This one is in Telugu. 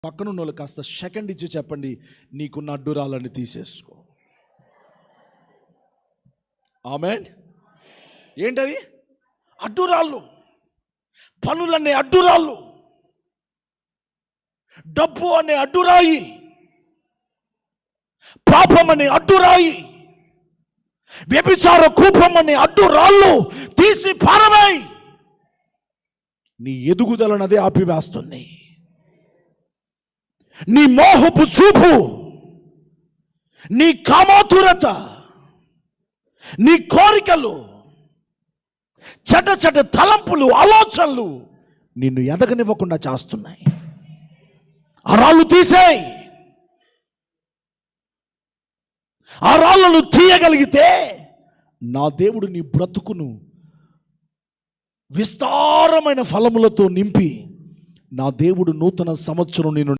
పక్కనున్న వాళ్ళు కాస్త సెకండ్ ఇచ్చి చెప్పండి, నీకున్న అడ్డురాలని తీసేసుకో. ఆమేన్. ఏంటది? అడ్డురాళ్ళు. పనులనే అడ్డురాళ్ళు, డబ్బు అనే అడ్డురాయి, పాపం అనే అడ్డురాయి, వ్యభిచార కూపం అనే అడ్డురాళ్ళు తీసి పారవేయ్. నీ ఎదుగుదలను అదే ఆపివేస్తుంది. నీ మోహపు చూపు, నీ కామాతురత, నీ కోరికలు, చెడ్డ తలంపులు, ఆలోచనలు నిన్ను ఎదగనివ్వకుండా చేస్తున్నాయి. ఆ రాళ్ళు తీసేయ్. ఆ రాళ్ళను తీయగలిగితే నా దేవుడు నీ బ్రతుకును విస్తారమైన ఫలములతో నింపి, నా దేవుడు నూతన సంవత్సరం నేను